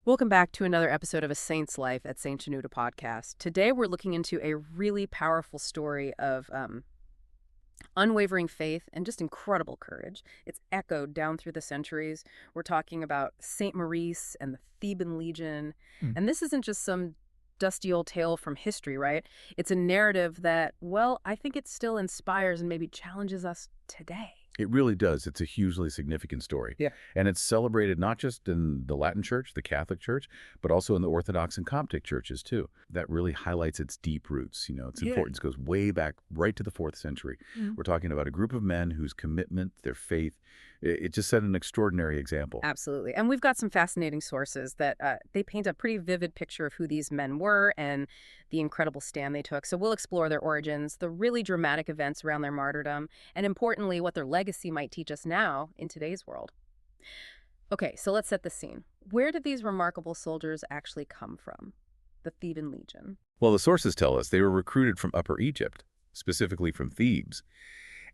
Welcome back to another episode of A Saint's Life at Saint Shenouda Podcast. Today we're looking into a really powerful story of unwavering faith and just incredible courage. It's echoed down through the centuries. We're talking about Saint Maurice and the Theban Legion. And this isn't just some dusty old tale from history, right? It's a narrative that, well, I think it still inspires and maybe challenges us today. It really does. It's a hugely significant story. Yeah. And it's celebrated not just in the Latin Church, the Catholic Church, but also in the Orthodox and Coptic churches too. That really highlights its deep roots. Its importance goes way back, right to the 4th century. We're talking about a group of men whose commitment, their faith, it just set an extraordinary example. Absolutely. And we've got some fascinating sources that they paint a pretty vivid picture of who these men were and the incredible stand they took. So we'll explore their origins, the really dramatic events around their martyrdom, and importantly, what their legacy might teach us now in today's world. Okay, so let's set the scene. Where did these remarkable soldiers actually come from? The Theban Legion. Well, the sources tell us they were recruited from Upper Egypt, specifically from Thebes.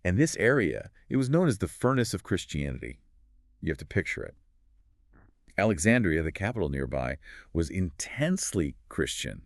And this area, it was known as the furnace of Christianity. You have to picture it. Alexandria, the capital nearby, was intensely Christian.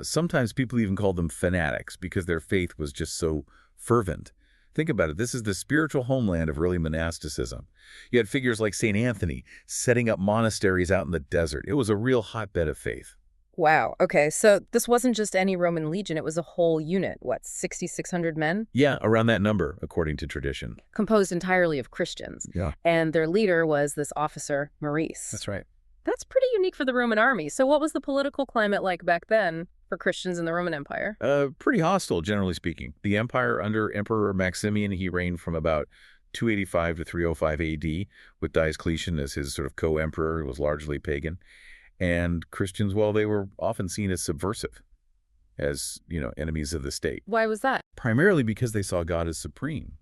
Sometimes people even called them fanatics because their faith was just so fervent. Think about it. This is the spiritual homeland of early monasticism. You had figures like St. Anthony setting up monasteries out in the desert. It was a real hotbed of faith. Wow. Okay, so this wasn't just any Roman legion. It was a whole unit. What, 6,600 men? Yeah, around that number, according to tradition. Composed entirely of Christians. Yeah. And their leader was this officer, Maurice. That's right. That's pretty unique for the Roman army. So what was the political climate like back then for Christians in the Roman Empire? Pretty hostile, generally speaking. The empire under Emperor Maximian, he reigned from about 285 to 305 AD, with Diocletian as his sort of co-emperor, who was largely pagan. And Christians, well, they were often seen as subversive, as, enemies of the state. Why was that? Primarily because they saw God as supreme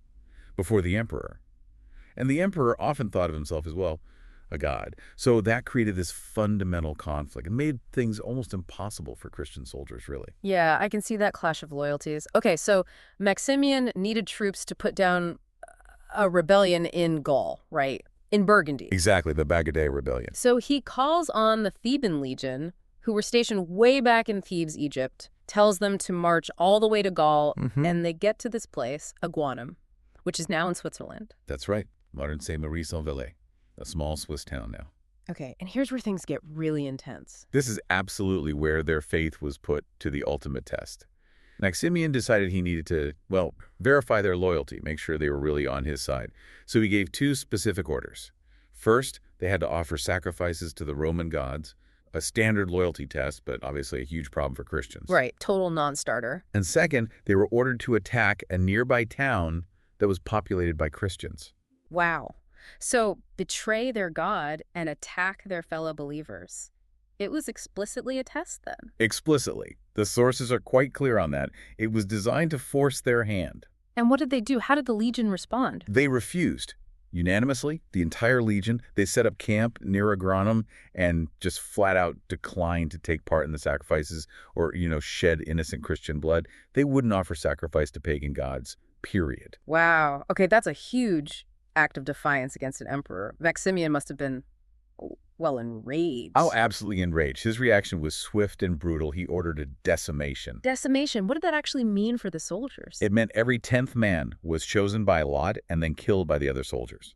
before the emperor. And the emperor often thought of himself as, well, a god. So that created this fundamental conflict and made things almost impossible for Christian soldiers, really. Yeah, I can see that clash of loyalties. Okay, so Maximian needed troops to put down a rebellion in Gaul, right? In Burgundy. Exactly, the Bagaudae Rebellion. So he calls on the Theban Legion, who were stationed way back in Thebes, Egypt, tells them to march all the way to Gaul, and they get to this place, Aguanum, which is now in Switzerland. That's right, modern Saint Maurice en Velay, a small Swiss town now. Okay, and here's where things get really intense. This is absolutely where their faith was put to the ultimate test. Maximian decided he needed to, verify their loyalty, make sure they were really on his side. So he gave 2 specific orders. First, they had to offer sacrifices to the Roman gods, a standard loyalty test, but obviously a huge problem for Christians. Right, total non-starter. And second, they were ordered to attack a nearby town that was populated by Christians. Wow. So betray their god and attack their fellow believers. It was explicitly a test then. Explicitly. The sources are quite clear on that. It was designed to force their hand. And what did they do? How did the Legion respond? They refused. Unanimously, the entire Legion, they set up camp near Aguanum and just flat out declined to take part in the sacrifices or, shed innocent Christian blood. They wouldn't offer sacrifice to pagan gods, period. Wow. Okay, that's a huge act of defiance against an emperor. Maximian must have been, enraged. Oh, absolutely enraged. His reaction was swift and brutal. He ordered a decimation. Decimation. What did that actually mean for the soldiers? It meant every 10th man was chosen by lot and then killed by the other soldiers.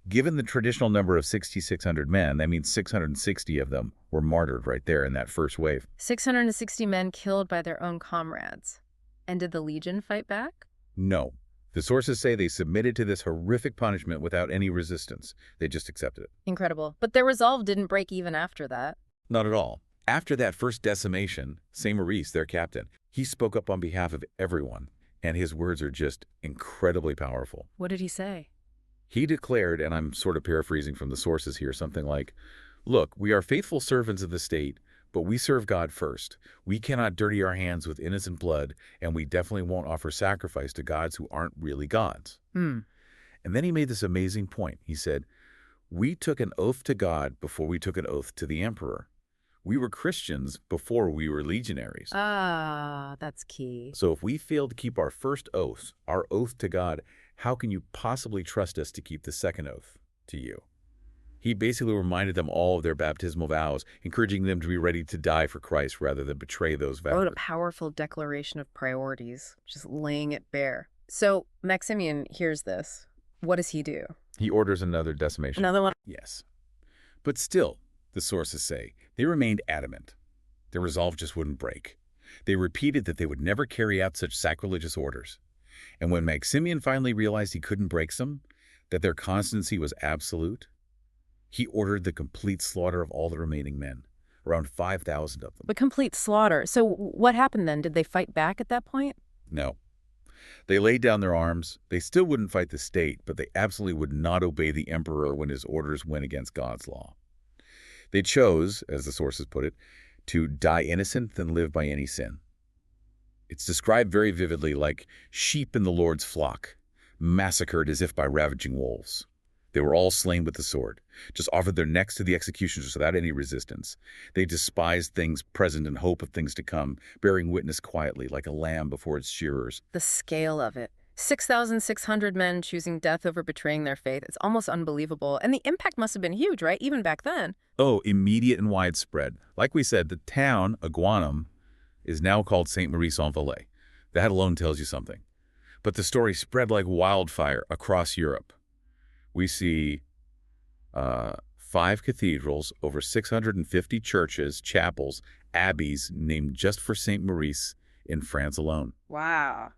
Given the traditional number of 6,600 men, that means 660 of them were martyred right there in that first wave. 660 men killed by their own comrades. And did the Legion fight back? No. The sources say they submitted to this horrific punishment without any resistance. They just accepted it. Incredible. But their resolve didn't break even after that. Not at all. After that first decimation, Saint Maurice, their captain, he spoke up on behalf of everyone, and his words are just incredibly powerful. What did he say? He declared, and I'm sort of paraphrasing from the sources here, something like, "Look, we are faithful servants of the state, but we serve God first. We cannot dirty our hands with innocent blood, and we definitely won't offer sacrifice to gods who aren't really gods." And then he made this amazing point. He said, "We took an oath to God before we took an oath to the emperor. We were Christians before we were legionaries." Ah, that's key. So if we fail to keep our first oath, our oath to God, how can you possibly trust us to keep the second oath to you? He basically reminded them all of their baptismal vows, encouraging them to be ready to die for Christ rather than betray those vows. What a powerful declaration of priorities, just laying it bare. So Maximian hears this. What does he do? He orders another decimation. Another one? Yes. But still, the sources say, they remained adamant. Their resolve just wouldn't break. They repeated that they would never carry out such sacrilegious orders. And when Maximian finally realized he couldn't break them, that their constancy was absolute, he ordered the complete slaughter of all the remaining men, around 5,000 of them. The complete slaughter. So what happened then? Did they fight back at that point? No. They laid down their arms. They still wouldn't fight the state, but they absolutely would not obey the emperor when his orders went against God's law. They chose, as the sources put it, to die innocent than live by any sin. It's described very vividly like sheep in the Lord's flock, massacred as if by ravaging wolves. They were all slain with the sword, just offered their necks to the executioners without any resistance. They despised things present in hope of things to come, bearing witness quietly like a lamb before its shearers. The scale of it. 6,600 men choosing death over betraying their faith. It's almost unbelievable. And the impact must have been huge, right? Even back then. Oh, immediate and widespread. Like we said, the town, Aguanum, is now called Saint Maurice unveils. That alone tells you something. But the story spread like wildfire across Europe. We see 5 cathedrals, over 650 churches, chapels, abbeys named just for Saint Maurice in France alone. Wow.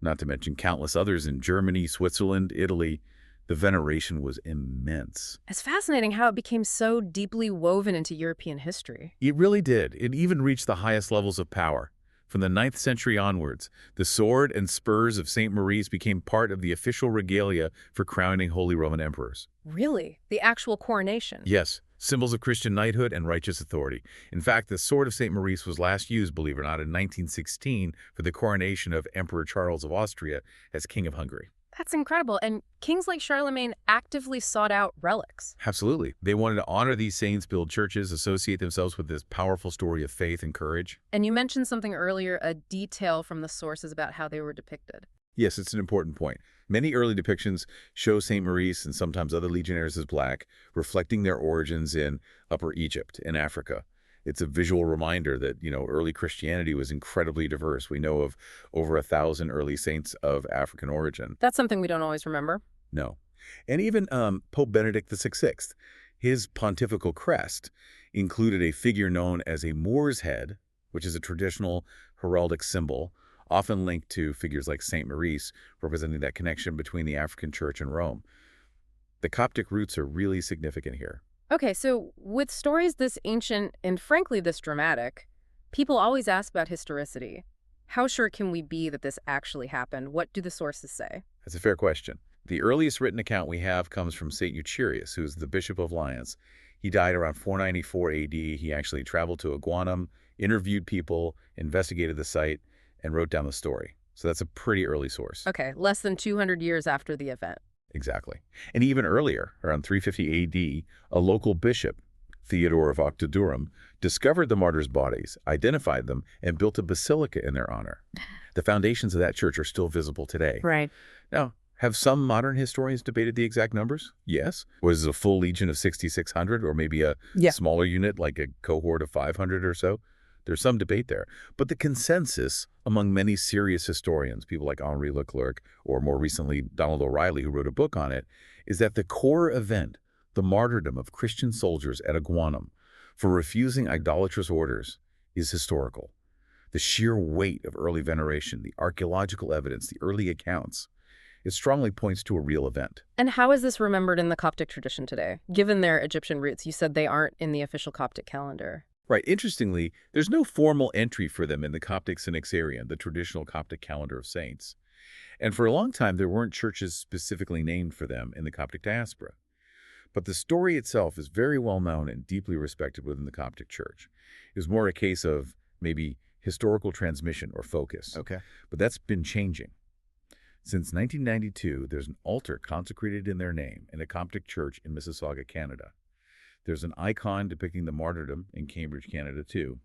Not to mention countless others in Germany, Switzerland, Italy. The veneration was immense. It's fascinating how it became so deeply woven into European history. It really did. It even reached the highest levels of power. From the 9th century onwards, the sword and spurs of Saint Maurice became part of the official regalia for crowning Holy Roman emperors. Really? The actual coronation? Yes, symbols of Christian knighthood and righteous authority. In fact, the sword of Saint Maurice was last used, believe it or not, in 1916 for the coronation of Emperor Charles of Austria as King of Hungary. That's incredible. And kings like Charlemagne actively sought out relics. Absolutely. They wanted to honor these saints, build churches, associate themselves with this powerful story of faith and courage. And you mentioned something earlier, a detail from the sources about how they were depicted. Yes, it's an important point. Many early depictions show Saint Maurice and sometimes other legionaries as black, reflecting their origins in Upper Egypt in Africa. It's a visual reminder that, early Christianity was incredibly diverse. We know of over 1,000 early saints of African origin. That's something we don't always remember. No. And even Pope Benedict XVI, his pontifical crest included a figure known as a Moor's head, which is a traditional heraldic symbol, often linked to figures like Saint Maurice, representing that connection between the African church and Rome. The Coptic roots are really significant here. Okay, so with stories this ancient and frankly this dramatic, people always ask about historicity. How sure can we be that this actually happened? What do the sources say? That's a fair question. The earliest written account we have comes from St. Eucherius, who's the Bishop of Lyons. He died around 494 AD. He actually traveled to Aguanum, interviewed people, investigated the site, and wrote down the story. So that's a pretty early source. Okay, less than 200 years after the event. Exactly. And even earlier, around 350 AD, a local bishop, Theodore of Octodurum, discovered the martyrs' bodies, identified them, and built a basilica in their honor. The foundations of that church are still visible today. Right. Now, have some modern historians debated the exact numbers? Yes. Was it a full legion of 6,600 or maybe a smaller unit like a cohort of 500 or so? There's some debate there. But the consensus among many serious historians, people like Henri Leclerc or more recently Donald O'Reilly, who wrote a book on it, is that the core event, the martyrdom of Christian soldiers at Aguanum for refusing idolatrous orders, is historical. The sheer weight of early veneration, the archaeological evidence, the early accounts, it strongly points to a real event. And how is this remembered in the Coptic tradition today? Given their Egyptian roots, you said they aren't in the official Coptic calendar. Right. Interestingly, there's no formal entry for them in the Coptic Synaxarion, the traditional Coptic calendar of saints. And for a long time, there weren't churches specifically named for them in the Coptic diaspora. But the story itself is very well known and deeply respected within the Coptic Church. It was more a case of maybe historical transmission or focus. Okay. But that's been changing. Since 1992, there's an altar consecrated in their name in a Coptic church in Mississauga, Canada. There's an icon depicting the martyrdom in Cambridge, Canada, too.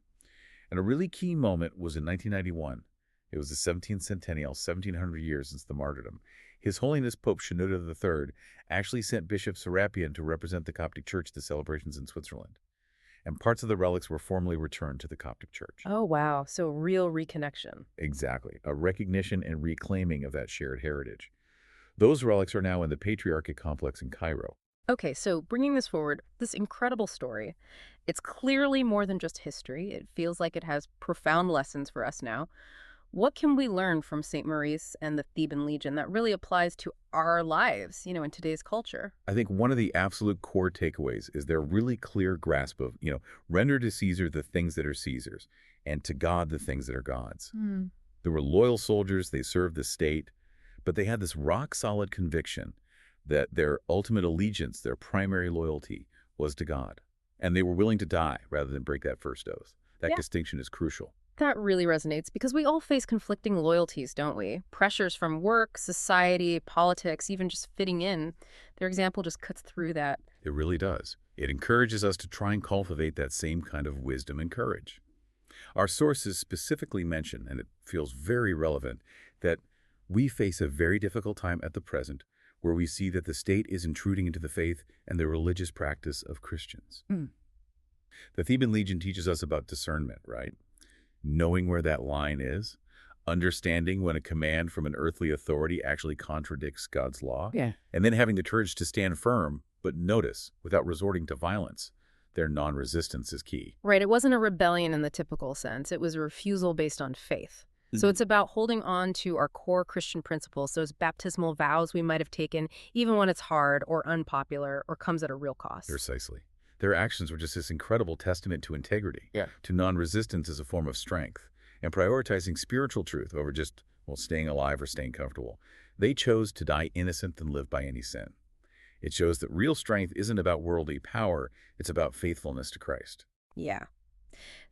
And a really key moment was in 1991. It was the 17th centennial, 1700 years since the martyrdom. His Holiness Pope Shenouda III actually sent Bishop Serapion to represent the Coptic Church at the celebrations in Switzerland. And parts of the relics were formally returned to the Coptic Church. Oh, wow. So real reconnection. Exactly. A recognition and reclaiming of that shared heritage. Those relics are now in the Patriarchate complex in Cairo. Okay, so bringing this forward, this incredible story, it's clearly more than just history. It feels like it has profound lessons for us now. What can we learn from Saint Maurice and the Theban Legion that really applies to our lives, in today's culture? I think one of the absolute core takeaways is their really clear grasp of, render to Caesar the things that are Caesar's, and to God the things that are God's. They were loyal soldiers, they served the state, but they had this rock-solid conviction that their ultimate allegiance, their primary loyalty, was to God. And they were willing to die rather than break that first oath. That distinction is crucial. That really resonates because we all face conflicting loyalties, don't we? Pressures from work, society, politics, even just fitting in. Their example just cuts through that. It really does. It encourages us to try and cultivate that same kind of wisdom and courage. Our sources specifically mention, and it feels very relevant, that we face a very difficult time at the present where we see that the state is intruding into the faith and the religious practice of Christians. The Theban Legion teaches us about discernment, right? Knowing where that line is, understanding when a command from an earthly authority actually contradicts God's law, and then having the courage to stand firm, but notice, without resorting to violence. Their non-resistance is key. Right, it wasn't a rebellion in the typical sense. It was a refusal based on faith. So it's about holding on to our core Christian principles, those baptismal vows we might have taken, even when it's hard or unpopular or comes at a real cost. Precisely. Their actions were just this incredible testament to integrity, to non-resistance as a form of strength, and prioritizing spiritual truth over just, staying alive or staying comfortable. They chose to die innocent than live by any sin. It shows that real strength isn't about worldly power, it's about faithfulness to Christ. Yeah.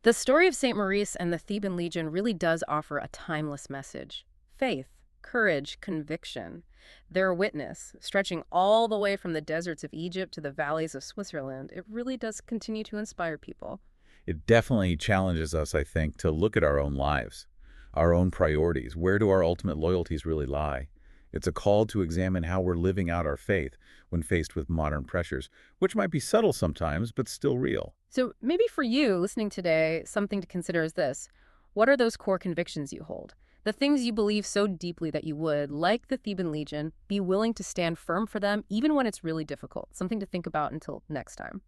The story of Saint Maurice and the Theban Legion really does offer a timeless message. Faith, courage, conviction. Their witness, stretching all the way from the deserts of Egypt to the valleys of Switzerland, it really does continue to inspire people. It definitely challenges us, I think, to look at our own lives, our own priorities. Where do our ultimate loyalties really lie? It's a call to examine how we're living out our faith when faced with modern pressures, which might be subtle sometimes, but still real. So maybe for you, listening today, something to consider is this. What are those core convictions you hold? The things you believe so deeply that you would, like the Theban Legion, be willing to stand firm for them even when it's really difficult. Something to think about until next time.